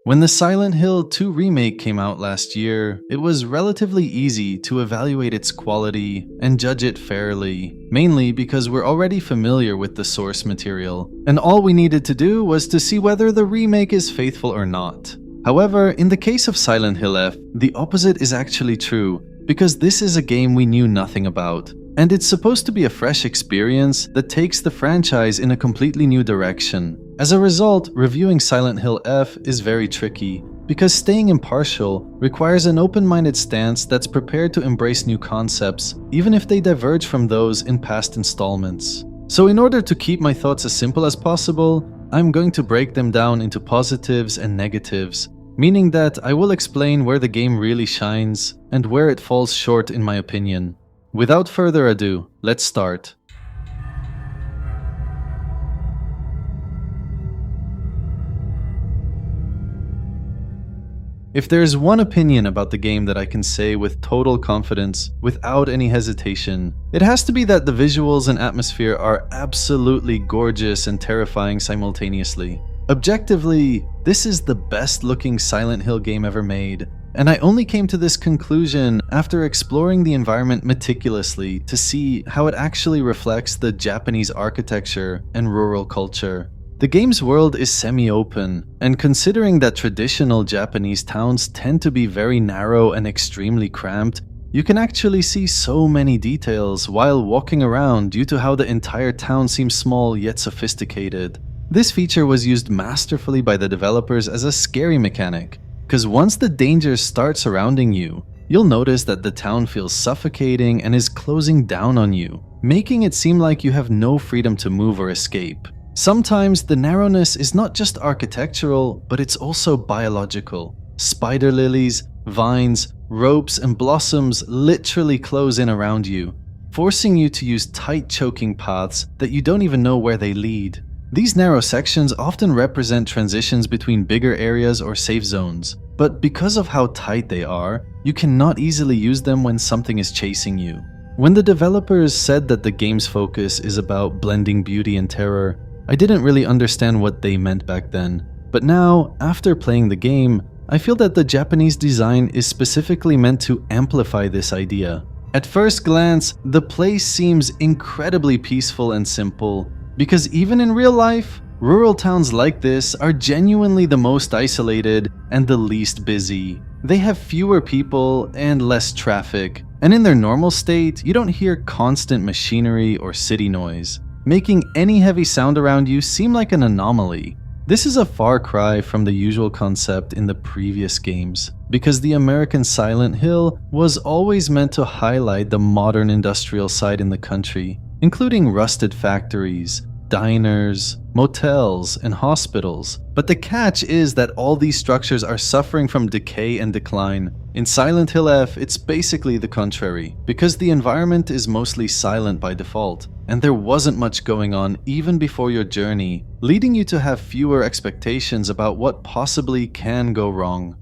When the Silent Hill 2 remake came out last year, it was relatively easy to evaluate its quality and judge it fairly, mainly because we're already familiar with the source material, and all we needed to do was to see whether the remake is faithful or not. However, in the case of Silent Hill F, the opposite is actually true, because this is a game we knew nothing about, and it's supposed to be a fresh experience that takes the franchise in a completely new direction. As a result, reviewing Silent Hill F is very tricky, because staying impartial requires an open-minded stance that's prepared to embrace new concepts, even if they diverge from those in past installments. So in order to keep my thoughts as simple as possible, I'm going to break them down into positives and negatives, meaning that I will explain where the game really shines and where it falls short in my opinion. Without further ado, let's start. If there's one opinion about the game that I can say with total confidence, without any hesitation, it has to be that the visuals and atmosphere are absolutely gorgeous and terrifying simultaneously. Objectively, this is the best looking Silent Hill game ever made, and I only came to this conclusion after exploring the environment meticulously to see how it actually reflects the Japanese architecture and rural culture. The game's world is semi-open, and considering that traditional Japanese towns tend to be very narrow and extremely cramped, you can actually see so many details while walking around due to how the entire town seems small yet sophisticated. This feature was used masterfully by the developers as a scary mechanic, because once the dangers start surrounding you, you'll notice that the town feels suffocating and is closing down on you, making it seem like you have no freedom to move or escape. Sometimes the narrowness is not just architectural, but it's also biological. Spider lilies, vines, ropes, and blossoms literally close in around you, forcing you to use tight choking paths that you don't even know where they lead. These narrow sections often represent transitions between bigger areas or safe zones, but because of how tight they are, you cannot easily use them when something is chasing you. When the developers said that the game's focus is about blending beauty and terror, I didn't really understand what they meant back then, but now, after playing the game, I feel that the Japanese design is specifically meant to amplify this idea. At first glance, the place seems incredibly peaceful and simple, because even in real life, rural towns like this are genuinely the most isolated and the least busy. They have fewer people and less traffic, and in their normal state, you don't hear constant machinery or city noise, making any heavy sound around you seem like an anomaly. This is a far cry from the usual concept in the previous games, because the American Silent Hill was always meant to highlight the modern industrial side in the country, including rusted factories, diners, motels, and hospitals. But the catch is that all these structures are suffering from decay and decline. In Silent Hill F, it's basically the contrary, because the environment is mostly silent by default, and there wasn't much going on even before your journey, leading you to have fewer expectations about what possibly can go wrong.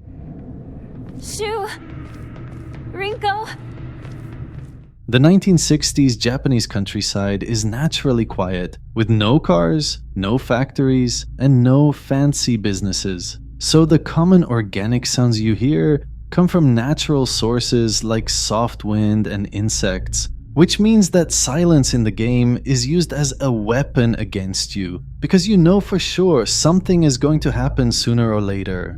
Shu! Rinko! The 1960s Japanese countryside is naturally quiet, with no cars, no factories, and no fancy businesses. So the common organic sounds you hear come from natural sources like soft wind and insects, which means that silence in the game is used as a weapon against you, because you know for sure something is going to happen sooner or later.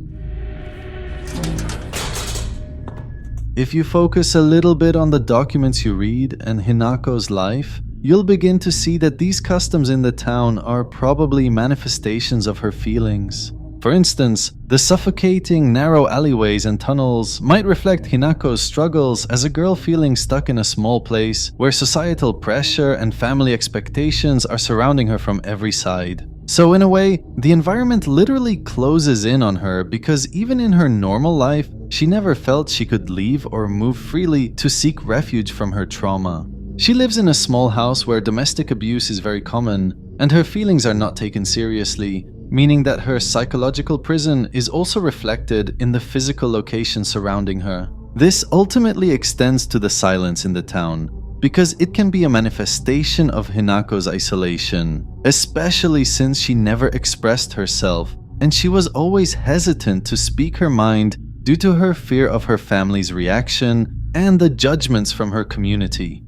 If you focus a little bit on the documents you read and Hinako's life, you'll begin to see that these customs in the town are probably manifestations of her feelings. For instance, the suffocating, narrow alleyways and tunnels might reflect Hinako's struggles as a girl feeling stuck in a small place where societal pressure and family expectations are surrounding her from every side. So in a way, the environment literally closes in on her because even in her normal life, she never felt she could leave or move freely to seek refuge from her trauma. She lives in a small house where domestic abuse is very common, and her feelings are not taken seriously, meaning that her psychological prison is also reflected in the physical location surrounding her. This ultimately extends to the silence in the town, because it can be a manifestation of Hinako's isolation, especially since she never expressed herself and she was always hesitant to speak her mind due to her fear of her family's reaction and the judgments from her community.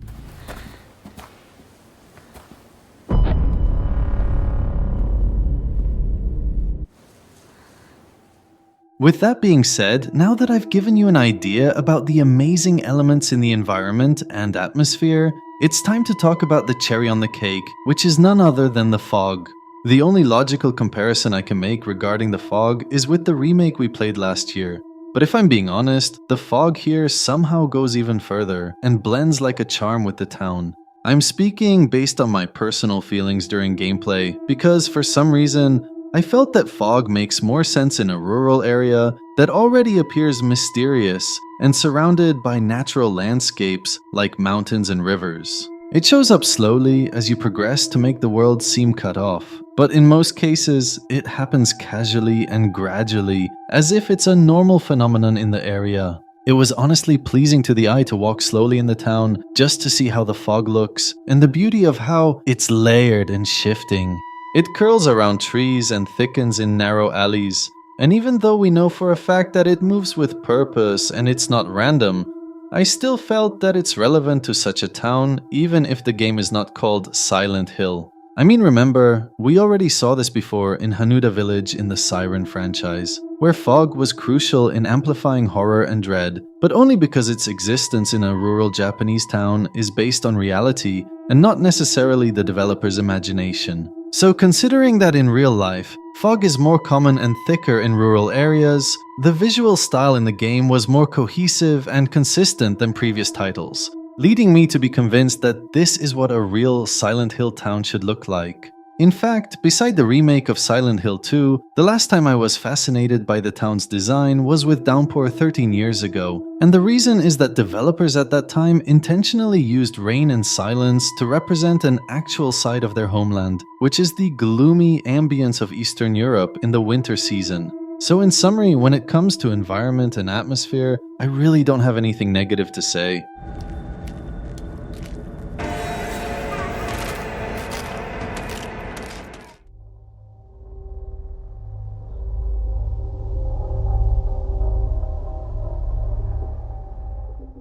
With that being said, now that I've given you an idea about the amazing elements in the environment and atmosphere, it's time to talk about the cherry on the cake, which is none other than the fog. The only logical comparison I can make regarding the fog is with the remake we played last year. But if I'm being honest, the fog here somehow goes even further and blends like a charm with the town. I'm speaking based on my personal feelings during gameplay, because for some reason, I felt that fog makes more sense in a rural area that already appears mysterious and surrounded by natural landscapes like mountains and rivers. It shows up slowly as you progress to make the world seem cut off, but in most cases, it happens casually and gradually, as if it's a normal phenomenon in the area. It was honestly pleasing to the eye to walk slowly in the town just to see how the fog looks and the beauty of how it's layered and shifting. It curls around trees and thickens in narrow alleys, and even though we know for a fact that it moves with purpose and it's not random, I still felt that it's relevant to such a town even if the game is not called Silent Hill. I mean, remember, we already saw this before in Hanuda Village in the Siren franchise, where fog was crucial in amplifying horror and dread, but only because its existence in a rural Japanese town is based on reality and not necessarily the developer's imagination. So considering that in real life, fog is more common and thicker in rural areas, the visual style in the game was more cohesive and consistent than previous titles, leading me to be convinced that this is what a real Silent Hill town should look like. In fact, beside the remake of Silent Hill 2, the last time I was fascinated by the town's design was with Downpour 13 years ago, and the reason is that developers at that time intentionally used rain and silence to represent an actual side of their homeland, which is the gloomy ambience of Eastern Europe in the winter season. So in summary, when it comes to environment and atmosphere, I really don't have anything negative to say.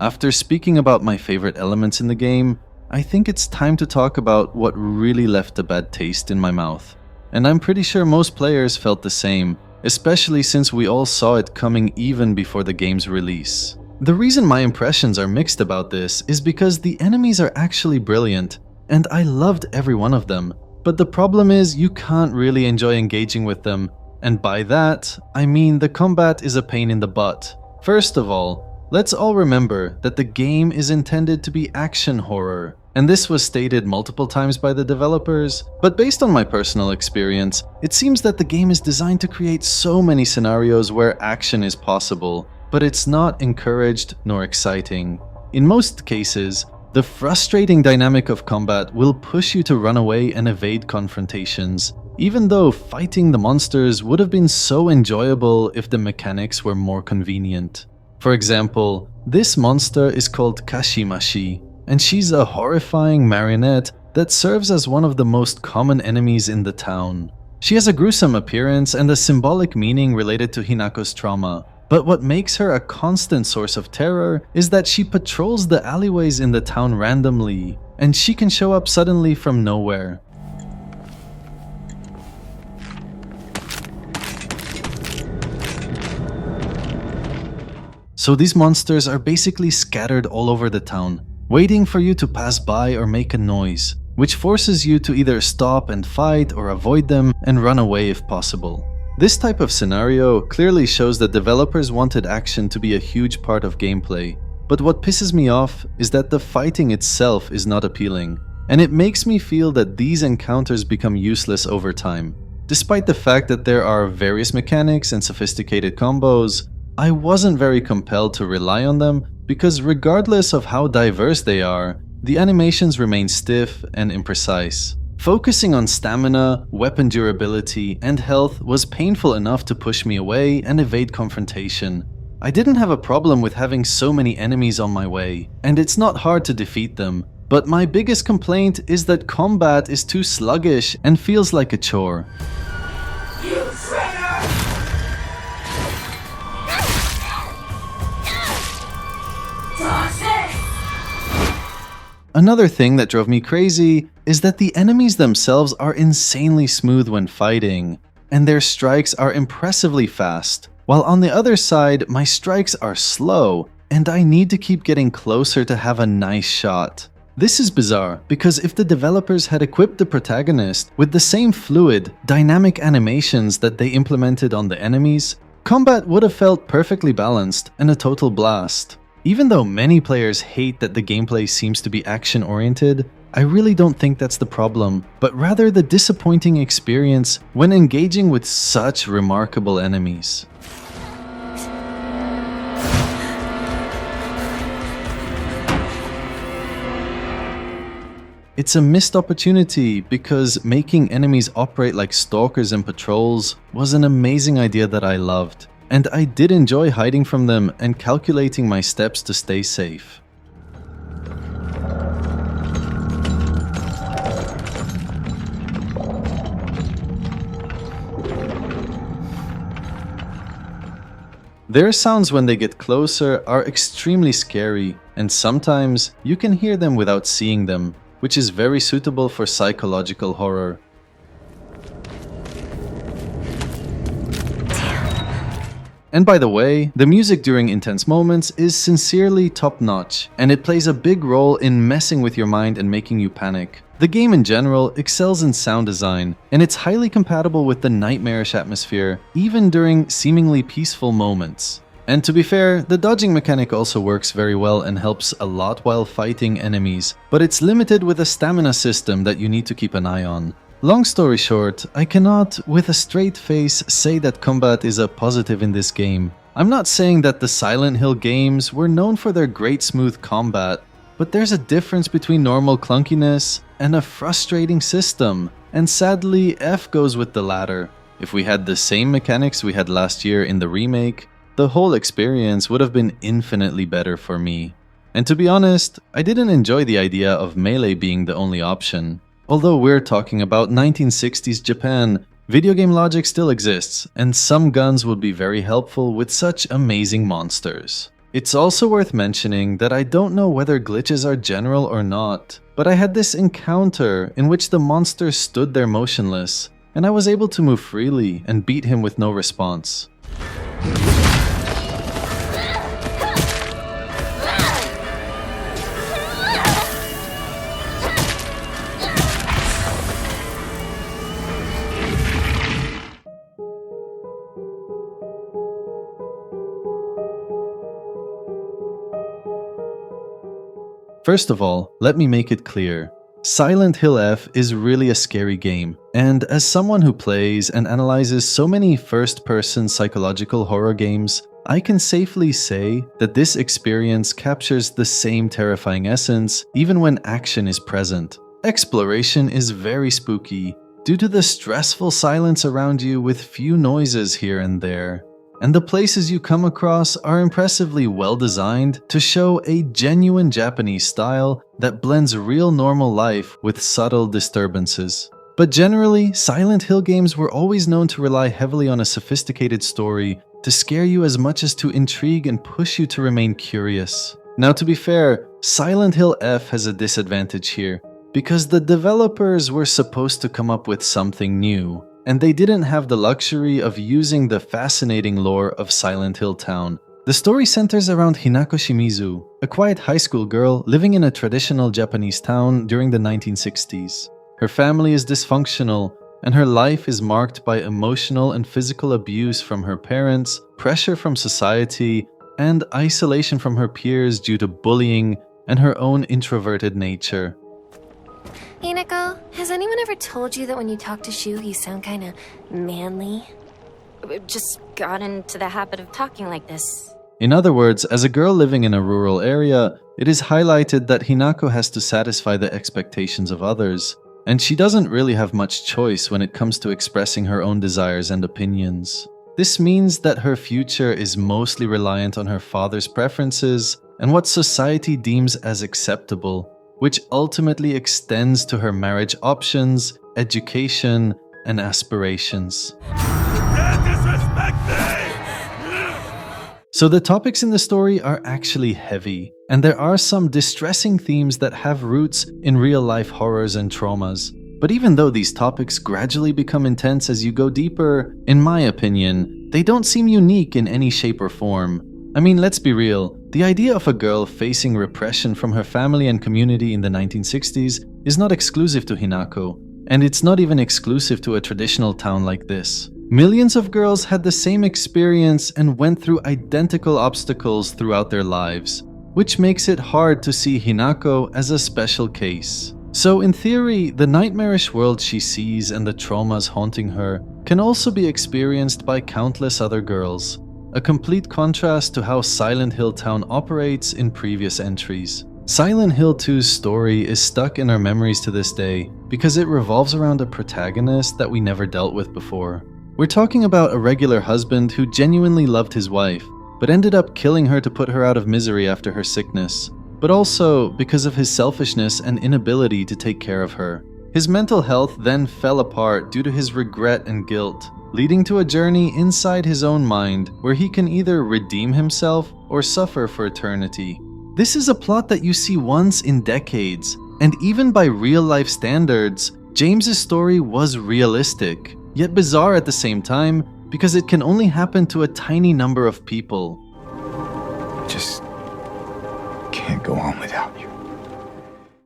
After speaking about my favorite elements in the game, I think it's time to talk about what really left a bad taste in my mouth. And I'm pretty sure most players felt the same, especially since we all saw it coming even before the game's release. The reason my impressions are mixed about this is because the enemies are actually brilliant, and I loved every one of them. But the problem is you can't really enjoy engaging with them, and by that, I mean the combat is a pain in the butt. First of all, let's all remember that the game is intended to be action horror, and this was stated multiple times by the developers, but based on my personal experience, it seems that the game is designed to create so many scenarios where action is possible, but it's not encouraged nor exciting. In most cases, the frustrating dynamic of combat will push you to run away and evade confrontations, even though fighting the monsters would have been so enjoyable if the mechanics were more convenient. For example, this monster is called Kashimashi, and she's a horrifying marionette that serves as one of the most common enemies in the town. She has a gruesome appearance and a symbolic meaning related to Hinako's trauma, but what makes her a constant source of terror is that she patrols the alleyways in the town randomly, and she can show up suddenly from nowhere. So these monsters are basically scattered all over the town, waiting for you to pass by or make a noise, which forces you to either stop and fight or avoid them and run away if possible. This type of scenario clearly shows that developers wanted action to be a huge part of gameplay, but what pisses me off is that the fighting itself is not appealing, and it makes me feel that these encounters become useless over time. Despite the fact that there are various mechanics and sophisticated combos, I wasn't very compelled to rely on them because regardless of how diverse they are, the animations remain stiff and imprecise. Focusing on stamina, weapon durability, and health was painful enough to push me away and evade confrontation. I didn't have a problem with having so many enemies on my way, and it's not hard to defeat them, but my biggest complaint is that combat is too sluggish and feels like a chore. You traitor! Another thing that drove me crazy is that the enemies themselves are insanely smooth when fighting, and their strikes are impressively fast, while on the other side, my strikes are slow, and I need to keep getting closer to have a nice shot. This is bizarre, because if the developers had equipped the protagonist with the same fluid, dynamic animations that they implemented on the enemies, combat would have felt perfectly balanced and a total blast. Even though many players hate that the gameplay seems to be action-oriented, I really don't think that's the problem, but rather the disappointing experience when engaging with such remarkable enemies. It's a missed opportunity because making enemies operate like stalkers and patrols was an amazing idea that I loved, and I did enjoy hiding from them and calculating my steps to stay safe. Their sounds when they get closer are extremely scary, and sometimes you can hear them without seeing them, which is very suitable for psychological horror. And by the way, the music during intense moments is sincerely top-notch, and it plays a big role in messing with your mind and making you panic. The game in general excels in sound design, and it's highly compatible with the nightmarish atmosphere, even during seemingly peaceful moments. And to be fair, the dodging mechanic also works very well and helps a lot while fighting enemies, but it's limited with a stamina system that you need to keep an eye on. Long story short, I cannot, with a straight face, say that combat is a positive in this game. I'm not saying that the Silent Hill games were known for their great smooth combat, but there's a difference between normal clunkiness and a frustrating system, and sadly F goes with the latter. If we had the same mechanics we had last year in the remake, the whole experience would have been infinitely better for me. And to be honest, I didn't enjoy the idea of melee being the only option. Although we're talking about 1960s Japan, video game logic still exists, and some guns would be very helpful with such amazing monsters. It's also worth mentioning that I don't know whether glitches are general or not, but I had this encounter in which the monster stood there motionless, and I was able to move freely and beat him with no response. First of all, let me make it clear. Silent Hill F is really a scary game, and as someone who plays and analyzes so many first-person psychological horror games, I can safely say that this experience captures the same terrifying essence even when action is present. Exploration is very spooky, due to the stressful silence around you with few noises here and there. And the places you come across are impressively well designed to show a genuine Japanese style that blends real normal life with subtle disturbances. But generally, Silent Hill games were always known to rely heavily on a sophisticated story to scare you as much as to intrigue and push you to remain curious. Now to be fair, Silent Hill F has a disadvantage here, because the developers were supposed to come up with something new, and they didn't have the luxury of using the fascinating lore of Silent Hill Town. The story centers around Hinako Shimizu, a quiet high school girl living in a traditional Japanese town during the 1960s. Her family is dysfunctional, and her life is marked by emotional and physical abuse from her parents, pressure from society, and isolation from her peers due to bullying and her own introverted nature. Hinako, has anyone ever told you that when you talk to Shu, you sound kinda manly? Just got into the habit of talking like this. In other words, as a girl living in a rural area, it is highlighted that Hinako has to satisfy the expectations of others, and she doesn't really have much choice when it comes to expressing her own desires and opinions. This means that her future is mostly reliant on her father's preferences and what society deems as acceptable, which ultimately extends to her marriage options, education, and aspirations. So the topics in the story are actually heavy, And there are some distressing themes that have roots in real-life horrors and traumas. But even though these topics gradually become intense as you go deeper, in my opinion, they don't seem unique in any shape or form. I mean, let's be real, the idea of a girl facing repression from her family and community in the 1960s is not exclusive to Hinako, and it's not even exclusive to a traditional town like this. Millions of girls had the same experience and went through identical obstacles throughout their lives, which makes it hard to see Hinako as a special case. So in theory, the nightmarish world she sees and the traumas haunting her can also be experienced by countless other girls, a complete contrast to how Silent Hill Town operates in previous entries. Silent Hill 2's story is stuck in our memories to this day because it revolves around a protagonist that we never dealt with before. We're talking about a regular husband who genuinely loved his wife, but ended up killing her to put her out of misery after her sickness, but also because of his selfishness and inability to take care of her. His mental health then fell apart due to his regret and guilt, leading to a journey inside his own mind where he can either redeem himself or suffer for eternity. This is a plot that you see once in decades, and even by real-life standards, James's story was realistic, yet bizarre at the same time because it can only happen to a tiny number of people. Just can't go on without you.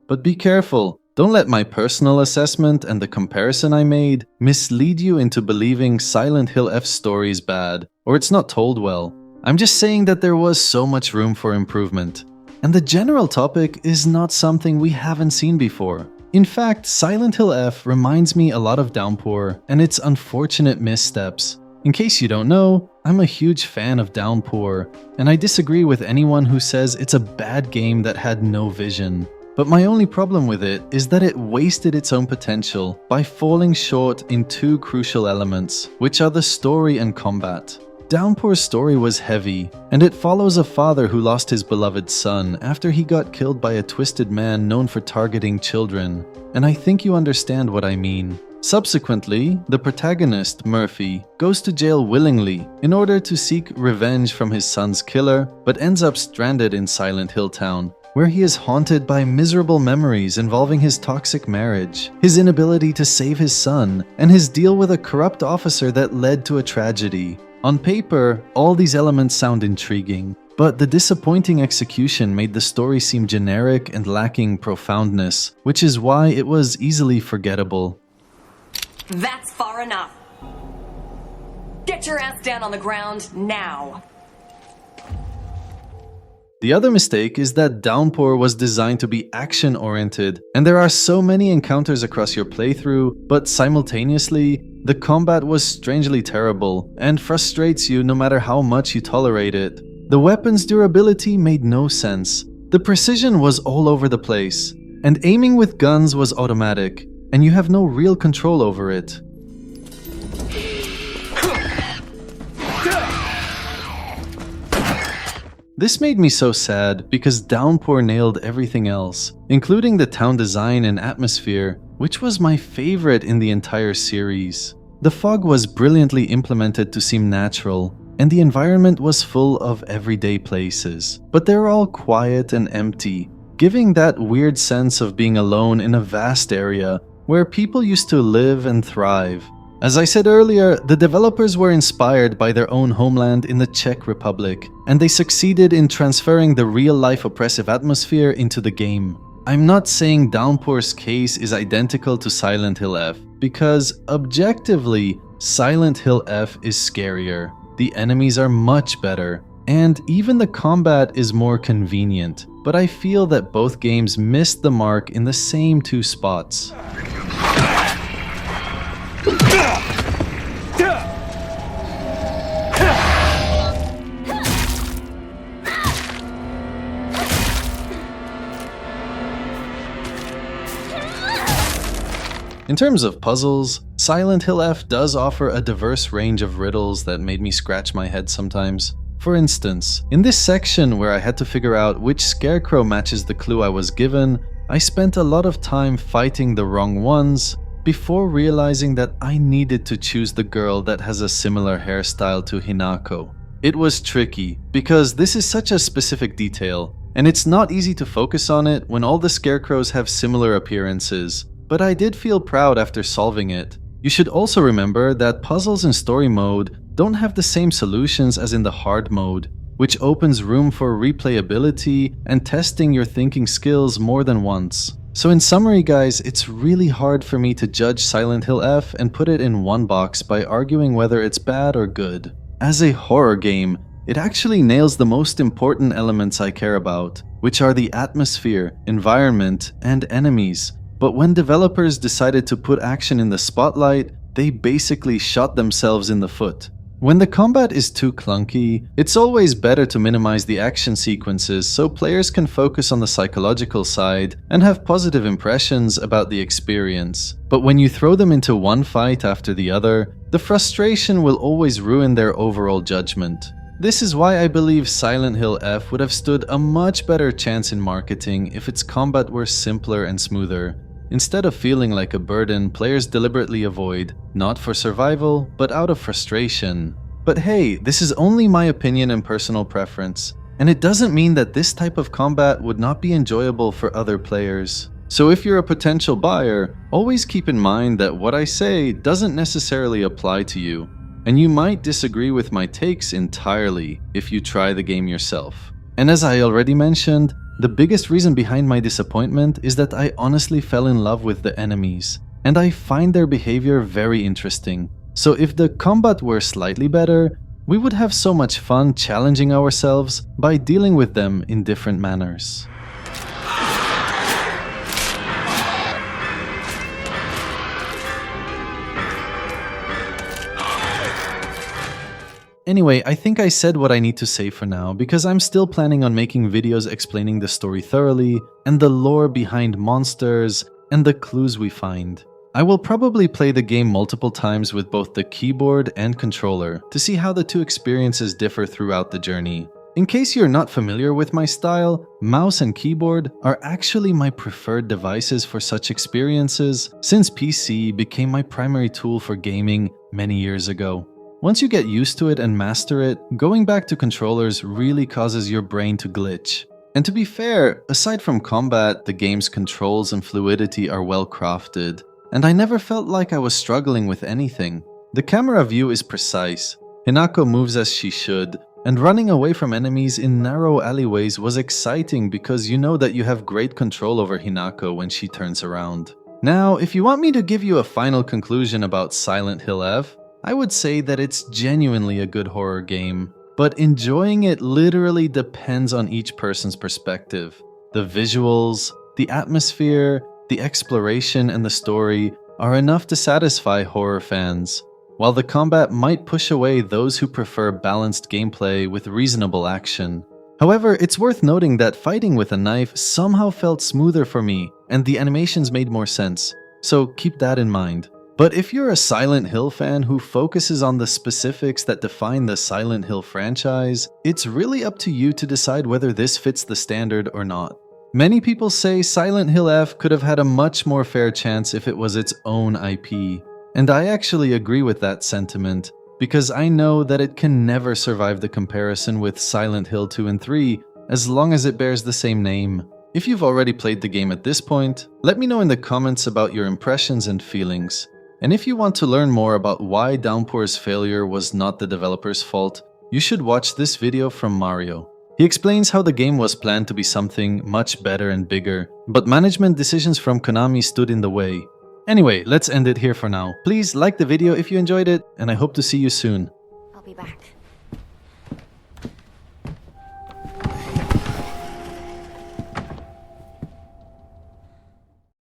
But be careful, don't let my personal assessment and the comparison I made mislead you into believing Silent Hill F's story is bad, or it's not told well. I'm just saying that there was so much room for improvement. And the general topic is not something we haven't seen before. In fact, Silent Hill F reminds me a lot of Downpour and its unfortunate missteps. In case you don't know, I'm a huge fan of Downpour, and I disagree with anyone who says it's a bad game that had no vision. But my only problem with it is that it wasted its own potential by falling short in two crucial elements, which are the story and combat. Downpour's story was heavy, and it follows a father who lost his beloved son after he got killed by a twisted man known for targeting children, and I think you understand what I mean. Subsequently, the protagonist, Murphy, goes to jail willingly in order to seek revenge from his son's killer, but ends up stranded in Silent Hill Town, where he is haunted by miserable memories involving his toxic marriage, his inability to save his son, and his deal with a corrupt officer that led to a tragedy. On paper, all these elements sound intriguing, but the disappointing execution made the story seem generic and lacking profoundness, which is why it was easily forgettable. That's far enough. Get your ass down on the ground now. The other mistake is that Downpour was designed to be action-oriented, and there are so many encounters across your playthrough, but simultaneously, the combat was strangely terrible and frustrates you no matter how much you tolerate it. The weapon's durability made no sense. The precision was all over the place, and aiming with guns was automatic, and you have no real control over it. This made me so sad because Downpour nailed everything else, including the town design and atmosphere, which was my favorite in the entire series. The fog was brilliantly implemented to seem natural, and the environment was full of everyday places, but they're all quiet and empty, giving that weird sense of being alone in a vast area where people used to live and thrive. As I said earlier, the developers were inspired by their own homeland in the Czech Republic, and they succeeded in transferring the real-life oppressive atmosphere into the game. I'm not saying Downpour's case is identical to Silent Hill F, because objectively, Silent Hill F is scarier, the enemies are much better, and even the combat is more convenient, but I feel that both games missed the mark in the same two spots. In terms of puzzles, Silent Hill F does offer a diverse range of riddles that made me scratch my head sometimes. For instance, in this section where I had to figure out which scarecrow matches the clue I was given, I spent a lot of time fighting the wrong ones before realizing that I needed to choose the girl that has a similar hairstyle to Hinako. It was tricky, because this is such a specific detail, And it's not easy to focus on it when all the scarecrows have similar appearances, but I did feel proud after solving it. You should also remember that puzzles in story mode don't have the same solutions as in the hard mode, which opens room for replayability and testing your thinking skills more than once. So in summary guys, it's really hard for me to judge Silent Hill F and put it in one box by arguing whether it's bad or good. As a horror game, it actually nails the most important elements I care about, which are the atmosphere, environment, and enemies. But when developers decided to put action in the spotlight, they basically shot themselves in the foot. When the combat is too clunky, it's always better to minimize the action sequences so players can focus on the psychological side and have positive impressions about the experience. But when you throw them into one fight after the other, the frustration will always ruin their overall judgment. This is why I believe Silent Hill F would have stood a much better chance in marketing if its combat were simpler and smoother. Instead of feeling like a burden players deliberately avoid, not for survival, but out of frustration. But hey, this is only my opinion and personal preference, and it doesn't mean that this type of combat would not be enjoyable for other players. So if you're a potential buyer, always keep in mind that what I say doesn't necessarily apply to you, and you might disagree with my takes entirely if you try the game yourself. And as I already mentioned, the biggest reason behind my disappointment is that I honestly fell in love with the enemies, and I find their behavior very interesting. So if the combat were slightly better, we would have so much fun challenging ourselves by dealing with them in different manners. Anyway, I think I said what I need to say for now, because I'm still planning on making videos explaining the story thoroughly, and the lore behind monsters, and the clues we find. I will probably play the game multiple times with both the keyboard and controller, to see how the two experiences differ throughout the journey. In case you're not familiar with my style, mouse and keyboard are actually my preferred devices for such experiences, since PC became my primary tool for gaming many years ago. Once you get used to it and master it, going back to controllers really causes your brain to glitch. And to be fair, aside from combat, the game's controls and fluidity are well crafted, and I never felt like I was struggling with anything. The camera view is precise, Hinako moves as she should, and running away from enemies in narrow alleyways was exciting because you know that you have great control over Hinako when she turns around. Now, if you want me to give you a final conclusion about Silent Hill F, I would say that it's genuinely a good horror game, but enjoying it literally depends on each person's perspective. The visuals, the atmosphere, the exploration, and the story are enough to satisfy horror fans, while the combat might push away those who prefer balanced gameplay with reasonable action. However, it's worth noting that fighting with a knife somehow felt smoother for me, and the animations made more sense, so keep that in mind. But if you're a Silent Hill fan who focuses on the specifics that define the Silent Hill franchise, it's really up to you to decide whether this fits the standard or not. Many people say Silent Hill F could have had a much more fair chance if it was its own IP. And I actually agree with that sentiment, because I know that it can never survive the comparison with Silent Hill 2 and 3 as long as it bears the same name. If you've already played the game at this point, let me know in the comments about your impressions and feelings. And if you want to learn more about why Downpour's failure was not the developer's fault, you should watch this video from Mario. He explains how the game was planned to be something much better and bigger, but management decisions from Konami stood in the way. Anyway, let's end it here for now. Please like the video if you enjoyed it, and I hope to see you soon. I'll be back.